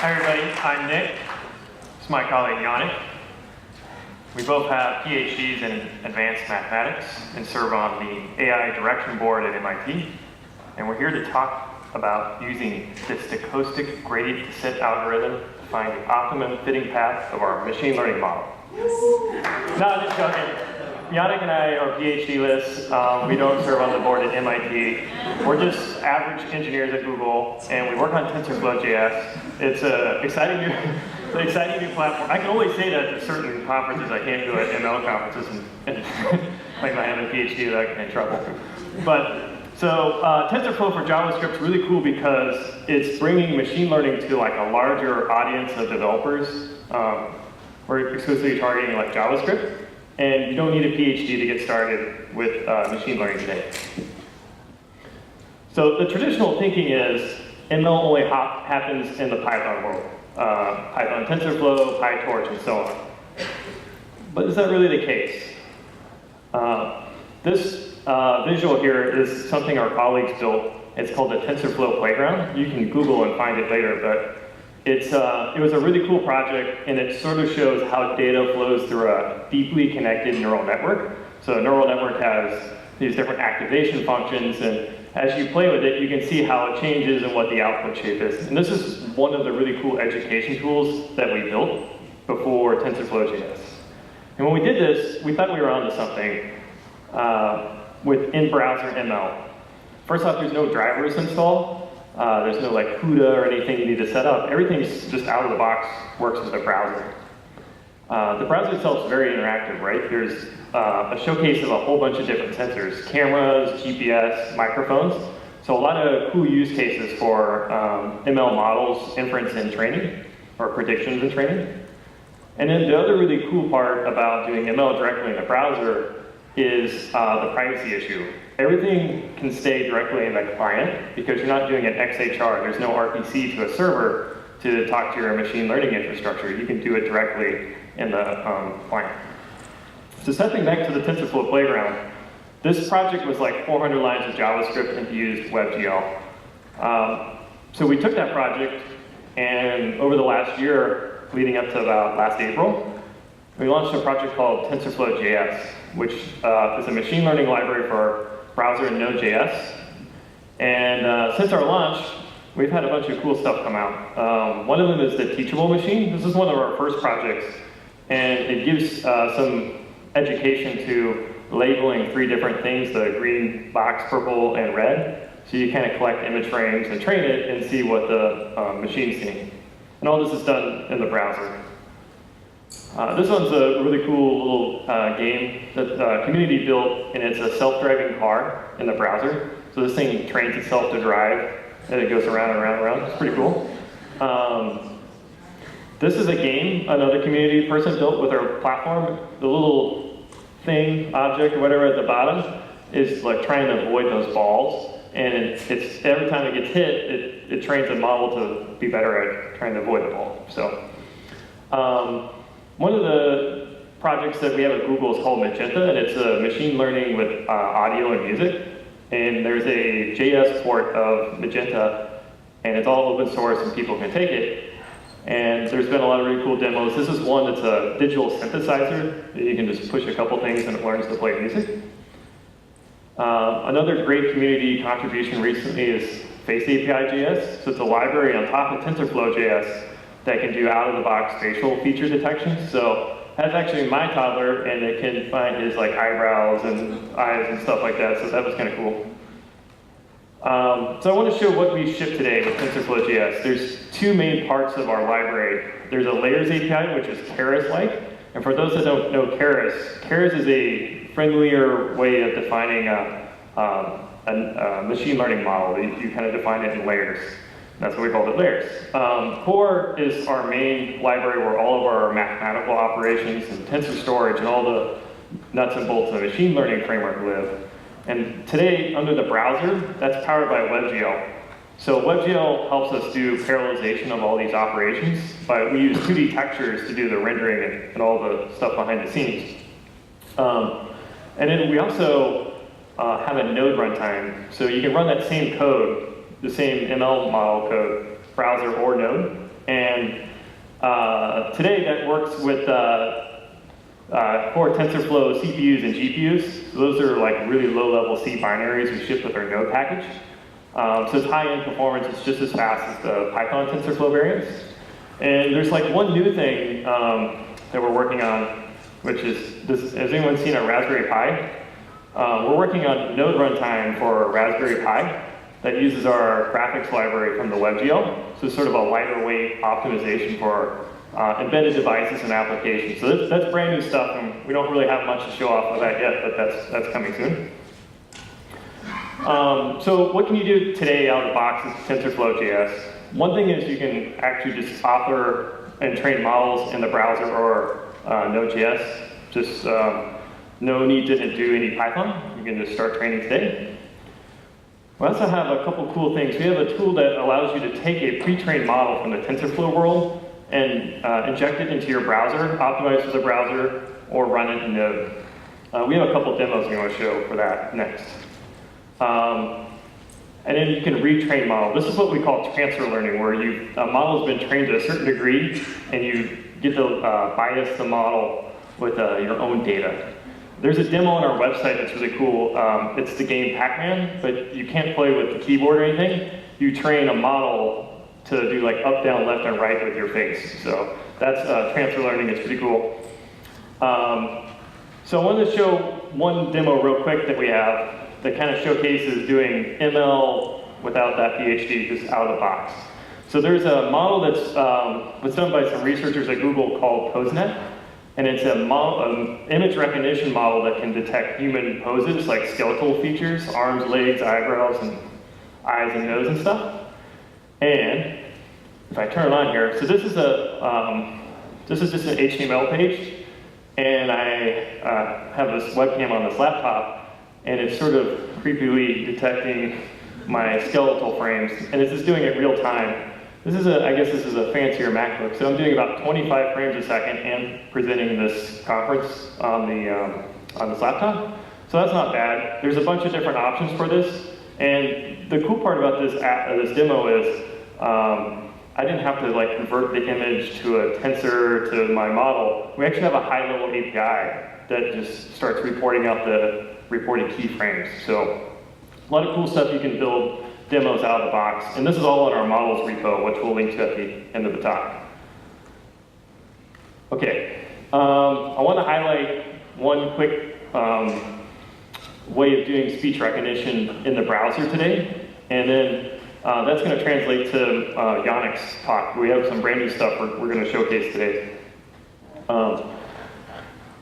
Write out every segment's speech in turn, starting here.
Hi everybody, I'm Nick. This is my colleague Yannick. We both have PhDs in advanced mathematics and serve on the AI direction board at MIT. And we're here to talk about using the stochastic gradient descent algorithm to find the optimum fitting path of our machine learning model. No, just joking. Yannick and I are PhD-less. We don't serve on the board at MIT. We're just average engineers at Google, and we work on Tensorflow Js. It's an exciting new platform. I can only say that at certain conferences. I can't do it at ML conferences and like I have a PhD that I get in trouble. But so Tensorflow for JavaScript is really cool because it's bringing machine learning to like a larger audience of developers. We're exclusively targeting like JavaScript. And you don't need a PhD to get started with machine learning today. So the traditional thinking is ML only happens in the Python world. Python TensorFlow, PyTorch, and so on. But is that really the case? This visual here is something our colleagues built. It's called the TensorFlow Playground. You can Google and find it later, but it was a really cool project, and it sort of shows how data flows through a deeply connected neural network. So a neural network has these different activation functions, and as you play with it, you can see how it changes and what the output shape is. And this is one of the really cool education tools that we built before TensorFlow JS. And when we did this, we thought we were onto something with in-browser ML. First off, there's no drivers installed. There's no like CUDA or anything you need to set up. Everything's just out of the box, works with the browser. The browser itself is very interactive, right? There's a showcase of a whole bunch of different sensors, cameras, GPS, microphones. So a lot of cool use cases for ML models, inference and training, or predictions and training. And then the other really cool part about doing ML directly in the browser is the privacy issue. Everything can stay directly in the client because you're not doing an XHR. There's no RPC to a server to talk to your machine learning infrastructure. You can do it directly in the client. So stepping back to the TensorFlow Playground, this project was like 400 lines of JavaScript and used WebGL. So we took that project, and over the last year, leading up to about last April, we launched a project called Tensorflow JS, which is a machine learning library for browser and Node.js. And since our launch, we've had a bunch of cool stuff come out. One of them is the teachable machine. This is one of our first projects, and it gives some education to labeling 3 different things, the green box, purple, and red. So you kind of collect image frames and train it and see what the machine's seeing. And all this is done in the browser. This one's a really cool little game that the community built, and it's a self-driving car in the browser. So this thing trains itself to drive, and it goes around and around and around. It's pretty cool. This is a game another community person built with our platform. The little thing, object, or whatever at the bottom is like trying to avoid those balls. And it's every time it gets hit, it trains a model to be better at trying to avoid the ball. So. One of the projects that we have at Google is called Magenta, and it's a machine learning with audio and music. And there's a JS port of Magenta, and it's all open source and people can take it. And there's been a lot of really cool demos. This is one that's a digital synthesizer. You can just push a couple things and it learns to play music. Another great community contribution recently is FaceAPI.js. So it's a library on top of TensorFlow JS that can do out-of-the-box facial feature detection. So that's actually my toddler, and it can find his like eyebrows and eyes and stuff like that. So that was kind of cool. So I want to show what we ship today with TensorFlow JS. There's 2 main parts of our library. There's a layers API, which is Keras-like. And for those that don't know Keras is a friendlier way of defining a machine learning model. You kind of define it in layers. That's what we call it, layers. Core is our main library where all of our mathematical operations and tensor storage and all the nuts and bolts of the machine learning framework live. And today, under the browser, that's powered by WebGL. So WebGL helps us do parallelization of all these operations, but we use 2D textures to do the rendering and all the stuff behind the scenes. And then we also have a node runtime. So you can run that same code, the same ML model code, browser or node, and And today that works with core TensorFlow CPUs and GPUs. So those are like really low-level C binaries we ship with our Node package. So it's high-end performance. It's just as fast as the Python TensorFlow variants. And there's like one new thing that we're working on, which is this. Has anyone seen a Raspberry Pi? We're working on Node runtime for Raspberry Pi that uses our graphics library from the WebGL. So it's sort of a lighter weight optimization for embedded devices and applications. So that's brand new stuff, and we don't really have much to show off of that yet, but that's coming soon. So what can you do today out of the box with TensorFlow JS? One thing is you can actually just author and train models in the browser or Node.js. Just no need to do any Python. You can just start training today. We also have a couple cool things. We have a tool that allows you to take a pre-trained model from the TensorFlow world and inject it into your browser, optimize for the browser, or run it in Node. We have a couple demos we want to show for that next. And then you can retrain model. This is what we call transfer learning, where a model has been trained to a certain degree, and you get to bias the model with your own data. There's a demo on our website that's really cool. It's the game Pac-Man, but you can't play with the keyboard or anything. You train a model to do like up, down, left, and right with your face. So that's transfer learning. It's pretty cool. So I wanted to show one demo real quick that we have that kind of showcases doing ML without that PhD, just out of the box. So there's a model that's was done by some researchers at Google called PoseNet. And it's an image recognition model that can detect human poses, like skeletal features, arms, legs, eyebrows, and eyes and nose and stuff. And if I turn it on here, so this is just an HTML page, and I have this webcam on this laptop, and it's sort of creepily detecting my skeletal frames, and it's just doing it real time. I guess this is a fancier MacBook, so I'm doing about 25 frames a second and presenting this conference on this laptop. So that's not bad. There's a bunch of different options for this, and the cool part about this demo is I didn't have to like convert the image to a tensor to my model. We actually have a high-level API that just starts reporting out the reported keyframes. So a lot of cool stuff you can build demos out of the box, and this is all in our models repo, which we'll link to at the end of the talk. Okay, I want to highlight one quick way of doing speech recognition in the browser today, and then that's going to translate to Yannick's talk. We have some brand new stuff we're going to showcase today.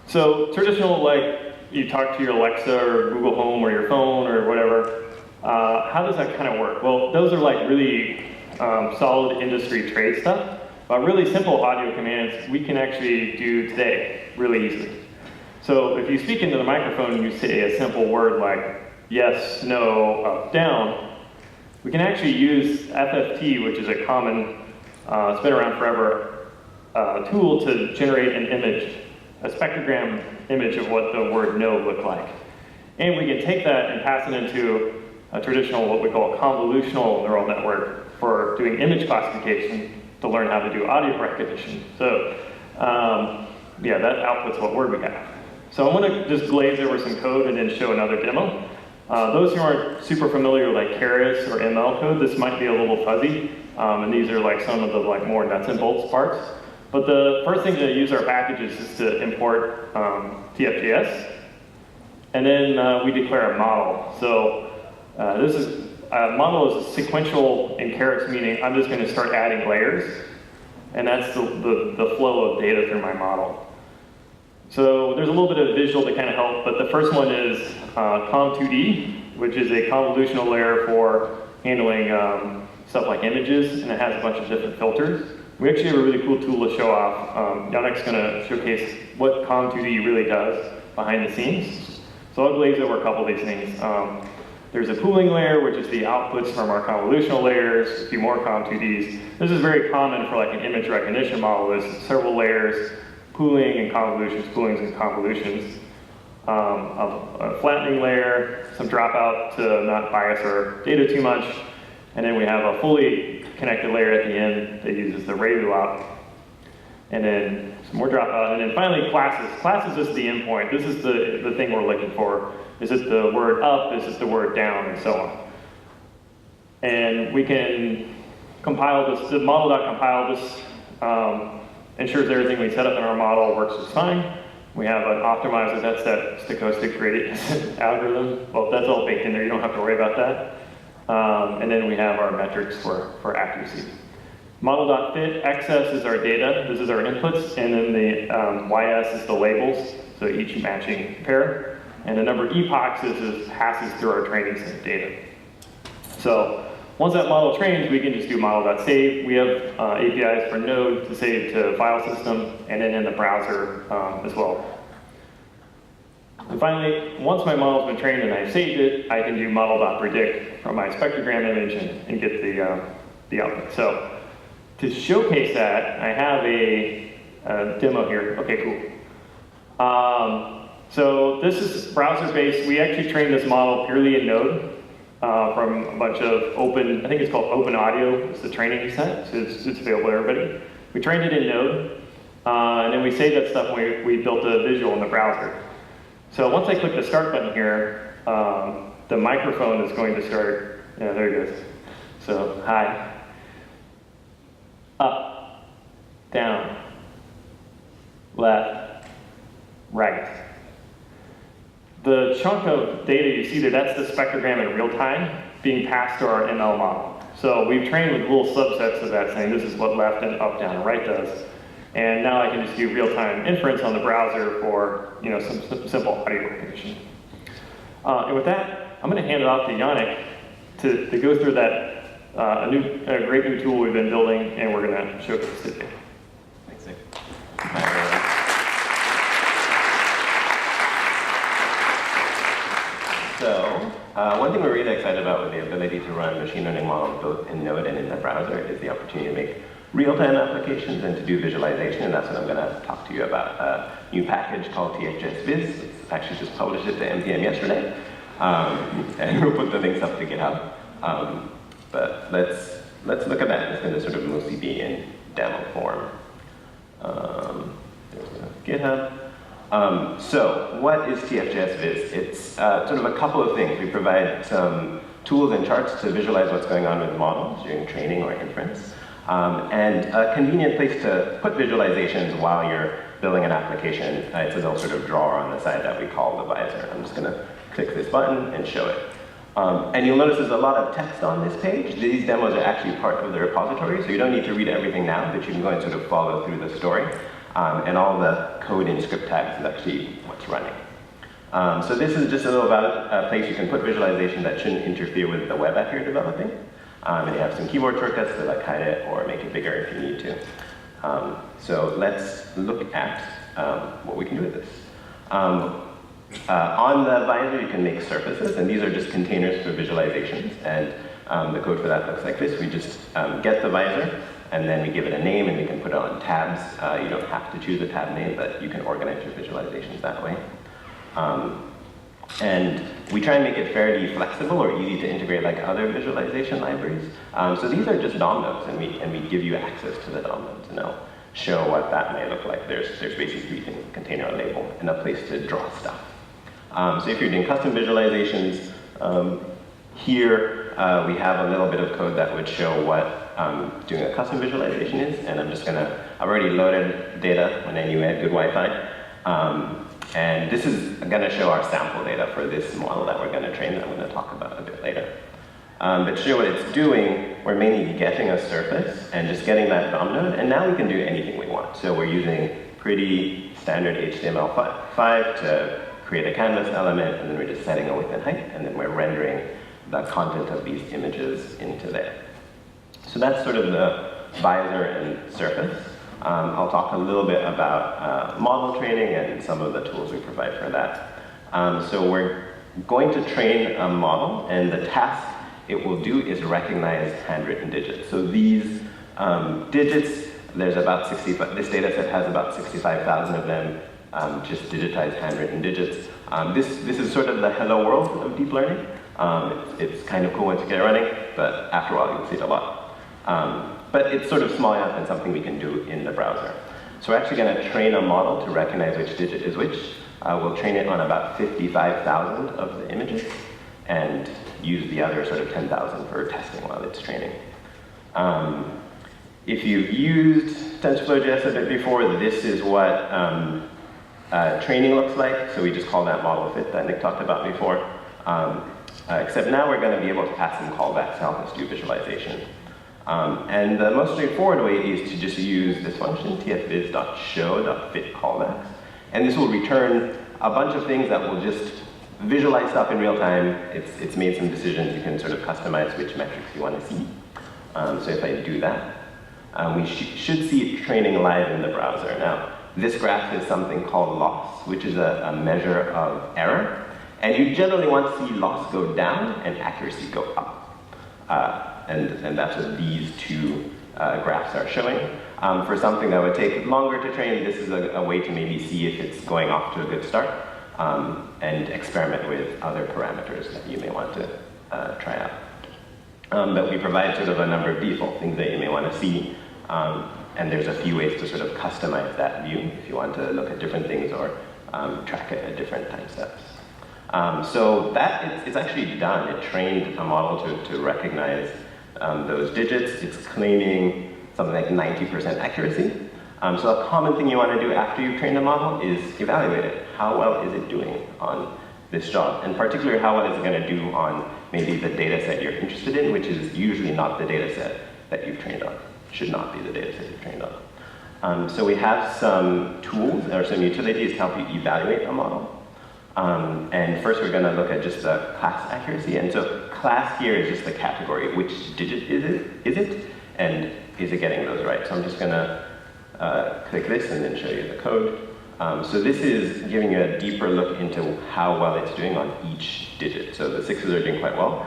So traditional, like you talk to your Alexa or Google Home or your phone or whatever. How does that kind of work? Well, those are like really solid industry trade stuff. But really simple audio commands we can actually do today really easily. So if you speak into the microphone and you say a simple word like yes, no, up, down, we can actually use FFT, which is a common, it's been around forever, tool to generate an image, a spectrogram image of what the word no looked like. And we can take that and pass it into a traditional, what we call convolutional neural network for doing image classification to learn how to do audio recognition. So yeah, that outputs what word we have. So I'm going to just glaze over some code and then show another demo. Those who aren't super familiar with like Keras or ML code, this might be a little fuzzy, and these are like some of the like more nuts and bolts parts. But the first thing to use our packages is to import TF.js, and then we declare a model. So this is a model is sequential in Keras, meaning I'm just going to start adding layers, and that's the flow of data through my model. So there's a little bit of visual to kind of help, but the first one is Com2D, which is a convolutional layer for handling stuff like images, and it has a bunch of different filters. We actually have a really cool tool to show off. Yannick's going to showcase what Com2D really does behind the scenes. So I'll glaze over a couple of these things. There's a pooling layer, which is the outputs from our convolutional layers, a few more Com2Ds. This is very common for like an image recognition model. There's several layers, pooling and convolutions, poolings and convolutions. A flattening layer, some dropout to not bias our data too much, And then we have a fully connected layer at the end that uses the Relu op. And then some more dropout. And then finally, classes. Classes is the endpoint. This is the thing we're looking for. Is it the word up? Is it the word down? And so on. And we can compile this. The model.compile this ensures everything we set up in our model works just fine. We have an optimizer that's that stochastic gradient algorithm. Well, that's all baked in there. You don't have to worry about that. And then we have our metrics for accuracy. Model.fit, XS is our data. This is our inputs. And then the YS is the labels, so each matching pair. And the number of epochs is passes through our training set of data. So once that model trains, we can just do model.save. We have APIs for Node to save to file system, and then in the browser as well. And finally, once my model's been trained and I've saved it, I can do model.predict from my spectrogram image and get the output. So to showcase that, I have a demo here. Okay, cool. So this is browser-based. We actually trained this model purely in Node. From a bunch of open, I think it's called Open Audio. It's the training set, so it's available to everybody. We trained it in Node, and then we saved that stuff and we built a visual in the browser. So once I click the start button here, the microphone is going to start. Yeah, there it goes. So hi, up, down, left, right. The chunk of data you see there, that's the spectrogram in real time being passed to our ML model. So we've trained with little subsets of that saying this is what left and up, down, and right does. And now I can just do real-time inference on the browser for some simple audio recognition. And with that, I'm going to hand it off to Yannick to go through that a great new tool we've been building, and we're going to showcase it today. Thanks, Nick. Hi, everyone. So, one thing we're really excited about with the ability to run machine learning models both in Node and in the browser is the opportunity to make real-time applications and to do visualization, and that's what I'm going to talk to you about. A new package called TFJS Viz. It's actually just published it to NPM yesterday, and we'll put the links up to GitHub. But let's look at that. It's going to sort of mostly be in demo form. There's GitHub. So what is TFJS Viz? It's sort of a couple of things. We provide some tools and charts to visualize what's going on with models during training or inference, and a convenient place to put visualizations while you're building an application. It's a little sort of drawer on the side that we call the visor. I'm just going to click this button and show it. And you'll notice there's a lot of text on this page. These demos are actually part of the repository, so you don't need to read everything now, but you can go and sort of follow through the story. And all the code in script tags is actually what's running. So this is just a little place you can put visualization that shouldn't interfere with the web app you're developing. And you have some keyboard shortcuts to like hide it or make it bigger if you need to. So let's look at what we can do with this. On the visor, you can make surfaces, and these are just containers for visualizations. And the code for that looks like this. We just get the visor, and then we give it a name, and we can put it on tabs. You don't have to choose a tab name, but you can organize your visualizations that way. And we try and make it fairly flexible or easy to integrate like other visualization libraries. So these are just DOM nodes, and we give you access to the DOM nodes, and I'll show what that may look like. There's basically three things: container, a label, and a place to draw stuff. So if you're doing custom visualizations, here we have a little bit of code that would show what doing a custom visualization is, and I've already loaded data when I knew I had good Wi-Fi. And this is going to show our sample data for this model that we're going to train that I'm going to talk about a bit later. But to show what it's doing, we're mainly getting a surface and just getting that DOM node, and now we can do anything we want. So we're using pretty standard HTML5 to create a canvas element, and then we're just setting a width and height, and then we're rendering the content of these images into there. So that's sort of the visor and surface. I'll talk a little bit about model training and some of the tools we provide for that. So we're going to train a model, and the task it will do is recognize handwritten digits. So these digits, there's about 65, this data set has about 65,000 of them, just digitized handwritten digits. This is sort of the hello world of deep learning. It's kind of cool once you get it running, but after a while you'll see it a lot. But it's sort of small enough and something we can do in the browser. So we're actually going to train a model to recognize which digit is which. We'll train it on about 55,000 of the images and use the other sort of 10,000 for testing while it's training. If you've used Tensorflow Js a bit before, this is what training looks like. So we just call that model fit that Nick talked about before. Except now we're going to be able to pass some callbacks to help us do visualization. And the most straightforward way is to just use this function, tfviz.show.fitCallbacks. And this will return a bunch of things that will just visualize stuff in real time. It's made some decisions. You can sort of customize which metrics you want to see. So if I do that, we should see it training live in the browser. Now, this graph is something called loss, which is a measure of error. And you generally want to see loss go down and accuracy go up. And that's what these two graphs are showing. For something that would take longer to train, this is a way to maybe see if it's going off to a good start and experiment with other parameters that you may want to try out. But we provide sort of a number of default things that you may want to see. And there's a few ways to sort of customize that view if you want to look at different things or track it at different time steps. So that it's actually done. It trained a model to recognize those digits. It's claiming something like 90% accuracy. So a common thing you want to do after you've trained a model is evaluate it. How well is it doing on this job? And particularly, how well is it going to do on maybe the data set you're interested in, which is usually not the data set that you've trained on. Should not be the data set you've trained on. So we have some tools or some utilities to help you evaluate a model. And first we're going to look at just the class accuracy. And so class here is just the category. Which digit is it? And is it getting those right? So I'm just going to click this and then show you the code. So this is giving you a deeper look into how well it's doing on each digit. So the 6s are doing quite well.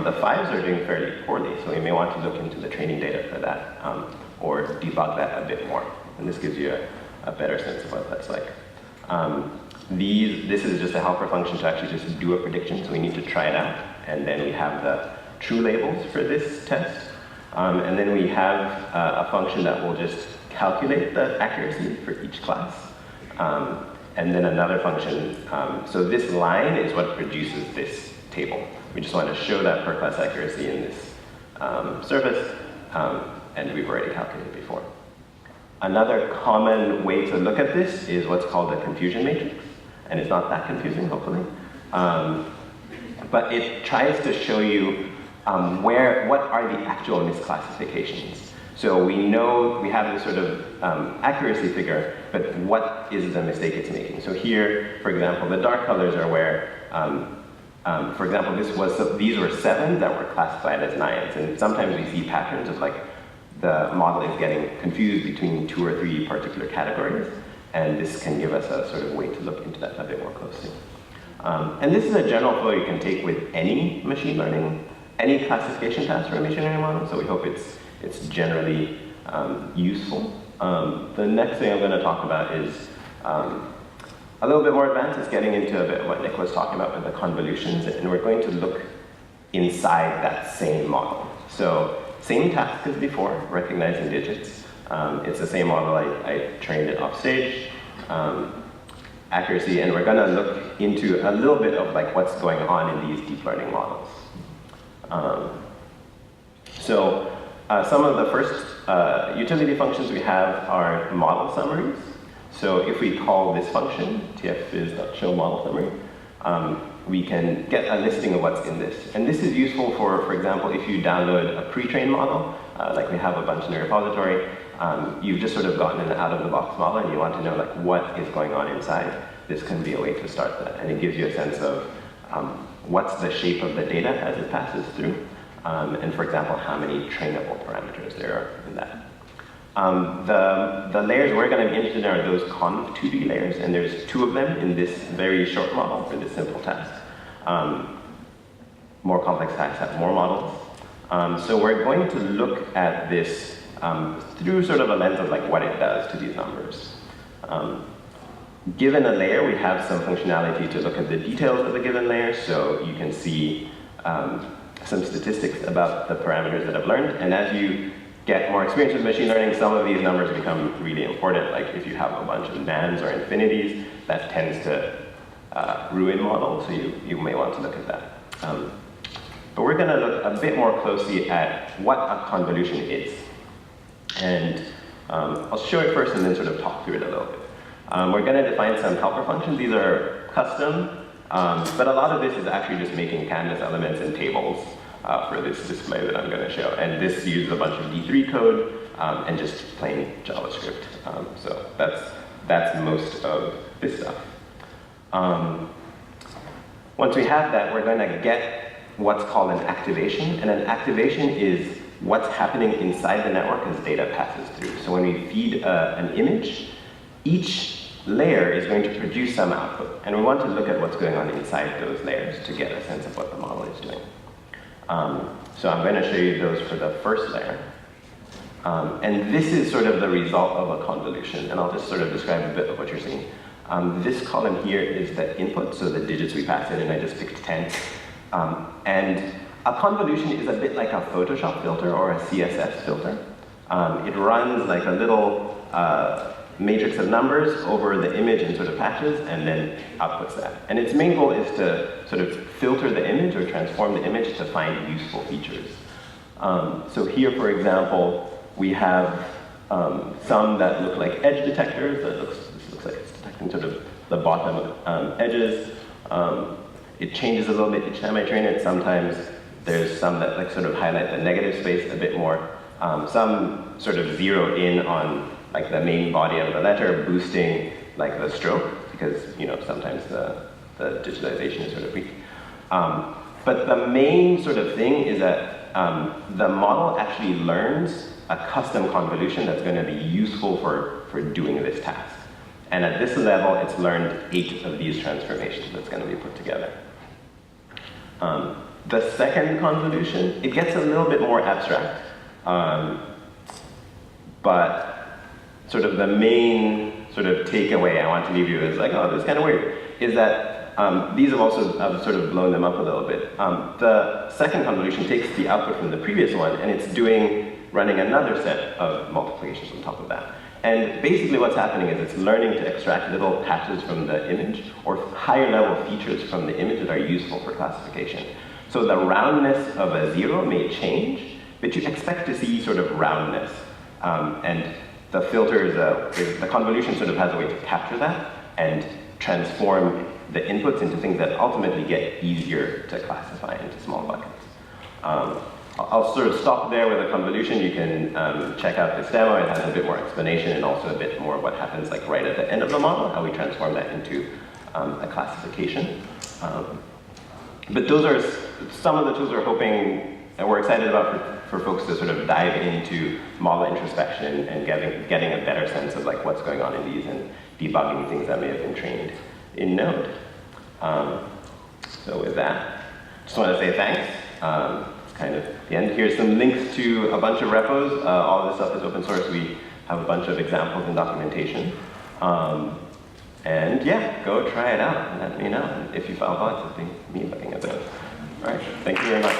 The 5s are doing fairly poorly. So you may want to look into the training data for that or debug that a bit more. And this gives you a better sense of what that's like. This is just a helper function to actually just do a prediction, so we need to try it out. And then we have the true labels for this test. And then we have a function that will just calculate the accuracy for each class. And then another function. So this line is what produces this table. We just want to show that per class accuracy in this service, and we've already calculated before. Another common way to look at this is what's called a confusion matrix. And it's not that confusing, hopefully. But it tries to show you what are the actual misclassifications. So we know we have this sort of accuracy figure, but what is the mistake it's making? So here, for example, the dark colors are where, for example, these were 7s that were classified as 9s. And sometimes we see patterns of like the model is getting confused between 2 or 3 particular categories. And this can give us a sort of way to look into that a bit more closely. And this is a general flow you can take with any machine learning, any classification task for a machine learning model. So we hope it's generally useful. The next thing I'm going to talk about is a little bit more advanced. It's getting into a bit of what Nick was talking about with the convolutions. And we're going to look inside that same model. So same task as before, recognizing digits. It's the same model. I trained it off stage, accuracy, and we're going to look into a little bit of like what's going on in these deep learning models. Some of the first utility functions we have are model summaries. So if we call this function, tfviz.showModelSummary, we can get a listing of what's in this. And this is useful for example, if you download a pre-trained model, like we have a bunch in the repository, you've just sort of gotten an out-of-the-box model and you want to know like what is going on inside. This can be a way to start that. And it gives you a sense of what's the shape of the data as it passes through. And for example, how many trainable parameters there are in that. The layers we're going to be interested in are those conv2d layers, and there's 2 of them in this very short model for this simple task. More complex tasks have more models. So we're going to look at this through sort of a lens of like what it does to these numbers. Given a layer, we have some functionality to look at the details of the given layer, so you can see some statistics about the parameters that I've learned. And as you get more experience with machine learning, some of these numbers become really important. Like if you have a bunch of nans or infinities, that tends to ruin models, so you may want to look at that. But we're going to look a bit more closely at what a convolution is. And I'll show it first and then sort of talk through it a little bit. We're going to define some helper functions. These are custom, but a lot of this is actually just making canvas elements and tables for this display that I'm going to show. And this uses a bunch of D3 code and just plain JavaScript. So that's most of this stuff. Once we have that, we're going to get what's called an activation. And an activation is what's happening inside the network as data passes through. So when we feed an image, each layer is going to produce some output. And we want to look at what's going on inside those layers to get a sense of what the model is doing. So I'm going to show you those for the first layer. And this is sort of the result of a convolution. And I'll just sort of describe a bit of what you're seeing. This column here is the input, so the digits we pass in, and I just picked 10. And a convolution is a bit like a Photoshop filter or a CSS filter. It runs like a little matrix of numbers over the image in sort of patches and then outputs that. And its main goal is to sort of filter the image or transform the image to find useful features. So here, for example, we have some that look like edge detectors. This looks like it's detecting sort of the bottom edges. It changes a little bit each time I train it. Sometimes there's some that like sort of highlight the negative space a bit more. Some sort of zero in on like the main body of the letter, boosting like the stroke, because sometimes the digitization is sort of weak. But the main sort of thing is that the model actually learns a custom convolution that's going to be useful for doing this task. And at this level, it's learned 8 of these transformations that's going to be put together. The second convolution, it gets a little bit more abstract. But sort of the main sort of takeaway I want to leave you is like, oh, this is kind of weird, is that these have also sort of blown them up a little bit. The second convolution takes the output from the previous one, and it's running another set of multiplications on top of that. And basically what's happening is it's learning to extract little patches from the image or higher level features from the image that are useful for classification. So the roundness of a 0 may change, but you expect to see sort of roundness. And the filter the convolution sort of has a way to capture that and transform the inputs into things that ultimately get easier to classify into small buckets. I'll sort of stop there with a convolution. You can check out this demo. It has a bit more explanation and also a bit more what happens like right at the end of the model, how we transform that into a classification. But those are some of the tools we're hoping and we're excited about for folks to sort of dive into model introspection and getting a better sense of like what's going on in these and debugging things that may have been trained in Node. So with that, just want to say thanks. It's kind of the end. Here's some links to a bunch of repos. All of this stuff is open source. We have a bunch of examples and documentation. And yeah, go try it out and let me know if you found bugs. It'd be me looking at those. All right, thank you very much.